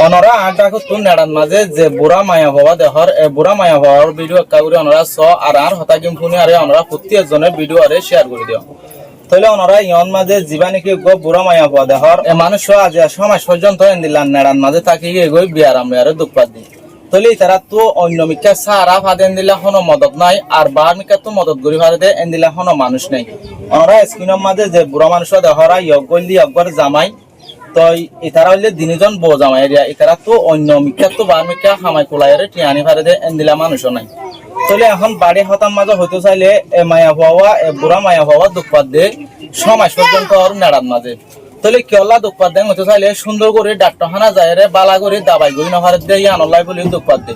অনরা আড্ডা করতুন নেড়ান মাঝে যে বুড়া মায়া হওয়া দেহর বুড়া মায়া হওয়ার ভিডিও একটা করে অনরা স আর হতাকিম ফুনি আরে অনরা প্রত্যেকজনের ভিডিও আরে শেয়ার করে দিও তাহলে অনরা ইয়ন মাঝে জীবানিকে বুড়া মায়া হওয়া দেহর মানুষ আজ সমাজ পর্যন্ত এন্দিলান নেড়ান মাঝে তাকিয়ে গই বিয়ার আমরা আরে দুঃখ পাত দিই তাহলে তারা তো অন্য মিকা সারা ফাদেন দিলে কোনো মদত নাই আর বার মিকা তো মদত করি ফাদে এন্দিলা কোনো মানুষ নাই অনরা স্ক্রিনের মাঝে যে বুড়া মানুষ দেহরা ইয়গলি একবার জামাই তই ইতারা হইলে দিনজন বো জামাই এরিয়া ইতারা তো অন্য মিকা তো বার মিকা হামাই কোলাইরে টিয়ানি ফারে দে এন্দিলা মানুষও নাই তাহলে এখন বাড়ি হতাম মাঝে হইতে চাইলে মায়া হওয়া বুড়া মায়া হওয়া দুঃখপাত দে সমাজ পর্যন্ত আর নেড়ার মাঝে তাহলে কেলা দুঃখপাত দেন হইতে চাইলে সুন্দর করে ডাক্তারখানা যায় রে বালা করে দাবাই গই নভারে দে ইয়ানলাই বলে দুঃখপাত দে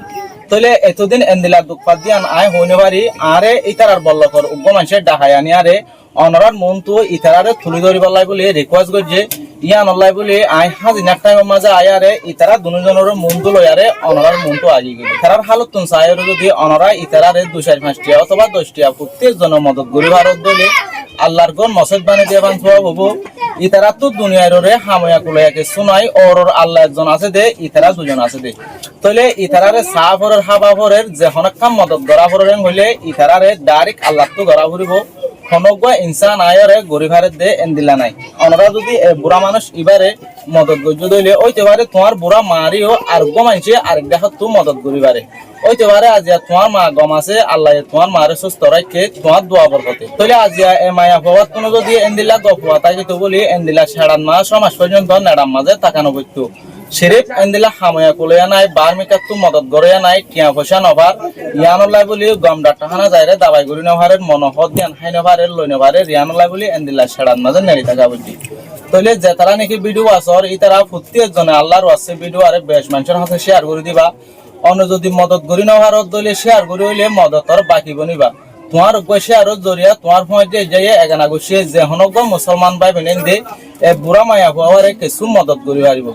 তাহলে এতদিন এন্দিলা দুঃখপাত দিয়ান আয় হইনে পারি আরে ইতারার বল্লকর উগ্র মানুষের ডাহাই আনি আরে অনরার মন তো ইতারারে তুলি ধরি বলাই বলে রিকোয়েস্ট করছে ইয়ানলাই বলে আয় হাজিনার টাইমের মাঝে আয়ারে ইতারা দুজনের মন তো লয়ারে অনরার মন তো আগি গেল ইতারার হালত তুন চাইরে যদি অনরা ইতারারে 2-5টা অথবা 10টা প্রত্যেকজনের মদত করি ভারত দলে আল্লাহর কোন মসজিদ বানিয়ে দেবান সব হবো ইতারা তো দুনিয়ার রে হাময়া কুলাইয়াকে শুনাই ওর আল্লাহ একজন আছে দে ইতারা দুজন আছে দে তাহলে ইতারারে সাফরের হাবাফরের যে হনকাম মদত গড়া ফরেন হইলে ইতারারে ডাইরেক্ট আল্লাহ তো গড়া ফুরিব হনগা ইনসান আয়রে গরিভারে দে এন্দিলা নাই অনরা যদি বুড়া মানুষ ইবারে মদত গজ্জ দইলে ওইতে পারে তোমার বুড়া মারিও আর গো মানছে আরেক দেখা তো মদত গরিবারে ওইতে পারে আজিয়া তোমার মা গম আছে আল্লাহ তোমার মারে সুস্থ রাখে তোমার দোয়া বরকতে তাহলে আজিয়া এ মায়া হওয়াত কোনো যদি এন্দিলা গফুয়া তাই তো বলি এন্দিলা সাড়ান মাস সমাজ পর্যন্ত নেড়াম মাঝে তাকানো বইতো সিরিপ এন্দিলা হাময়া কুলিয়া নাই বার মিকাত তো মদত গড়িয়া নাই টিয়া পয়সা নভার ইয়ানলাই বলি গম ডাক্তারখানা যাইরে দাবাই গড়ি নভারে মনোহদ জ্ঞান হাই নভারে লই নভারে রিয়ানলাই বলি এন্দিলা সাড়ান মাঝে নেড়ি থাকা বইতি তাহলে যে তারা নাকি ভিডিও আসর ই তারা প্রত্যেকজনে আল্লাহর ওয়াসে ভিডিও আরে বেশ মানুষের হাতে শেয়ার করে দিবা অন্য যদি মদত করি নভার দলে শেয়ার করে হইলে মদতর বাকি বনিবা তোমার বসে আরো জরিয়া তোমার ফোঁটে যাইয়ে এগানা গুছিয়ে যে হনগ মুসলমান ভাই বেনেন দে এ বুড়া মায়া হওয়ারে কিছু মদত করি পারিব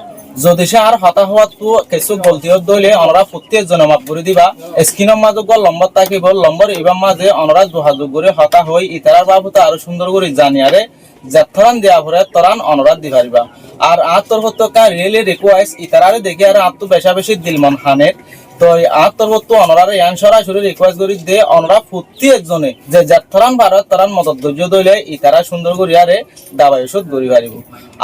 যদি সে আর হতা হওয়া তো কিছু গলতি দইলে অনরা প্রত্যেকজনে মাফ করে দিবা স্ক্রিনের মাঝে লম্বর তাকিব লম্বর এবার মাঝে অনরা যোগাযোগ করে হতা হই ইতারার বাবুতে আরো সুন্দর করে জানিয়ারে যাত্রান দেওয়া ভরে তরান অনুরাধ দি পারিবা আর আত্মহত্যা রিয়েলি রিকোয়েস্ট ইতারারে দেখে আর আত্ম বেশা বেশি দিলমন খানের তো আত্মহত্যা অনরারে ইয়ান সরাসরি রিকোয়েস্ট করি দে অনরা প্রত্যেকজনে যে যাত্রান ভারত তরান মদত ধৈর্য দইলে ইতারা সুন্দর করিয়ারে দাবাই ওষুধ গড়ি পারিব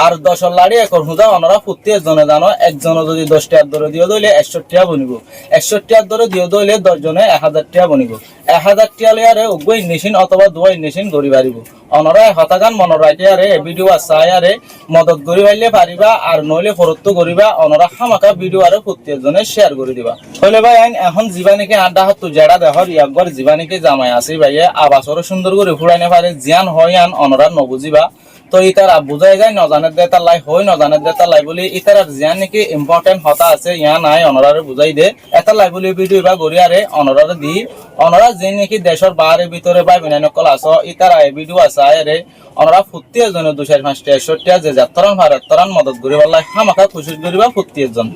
আর 10 লাড়ি একর হুদা অনরা প্রত্যেকজনে জানো একজন যদি 10 টাকা ধরে দিও দইলে 100 টাকা বনিব 100 টাকা ধরে দিও দইলে 10 জনে 1000 টাকা বনিব 1000 টাকা লয়ারে উগই নিশিন অথবা দুই নিশিন গড়ি পারিব অনরা হতাগান মনৰ রাইতে আরে ভিডিও আসায় আরে মদত গড়ি পাইলে পারিবা আর নইলে ফরত্ব করিবা অনরা হামাকা ভিডিও আরে প্রত্যেকজনে শেয়ার করে দিবা তাহলে ভাই এখন জীবানীকে আড্ডা হতো জেডা দেহর একবার জীবানীকে জামাই আসি ভাইয়ে আবাসর সুন্দর করে ফুরাইনে পারে জিয়ান হয় আন অনরা নবুঝিবা তো ইতারা বুঝাই যায় নজানের দে তার লাই হয় নজানের দে তার লাই বলি ইতারার জিয়ান নাকি ইম্পর্টেন্ট হতা আছে ইয়া নাই অনরারে বুঝাই দে এটা লাই বলি ভিডিও বা গড়িয়ারে অনরারে দি অনরা যে নাকি দেশের বাইরে ভিতরে বা বিনানকল আস ইতারা এই ভিডিও আছে আরে অনরা প্রত্যেকজনে 2-5টা 100টা যে যাত্রান ভারত তরান মদত গরিবাল্লাহ হামাকা খুশি গরিবা প্রত্যেকজন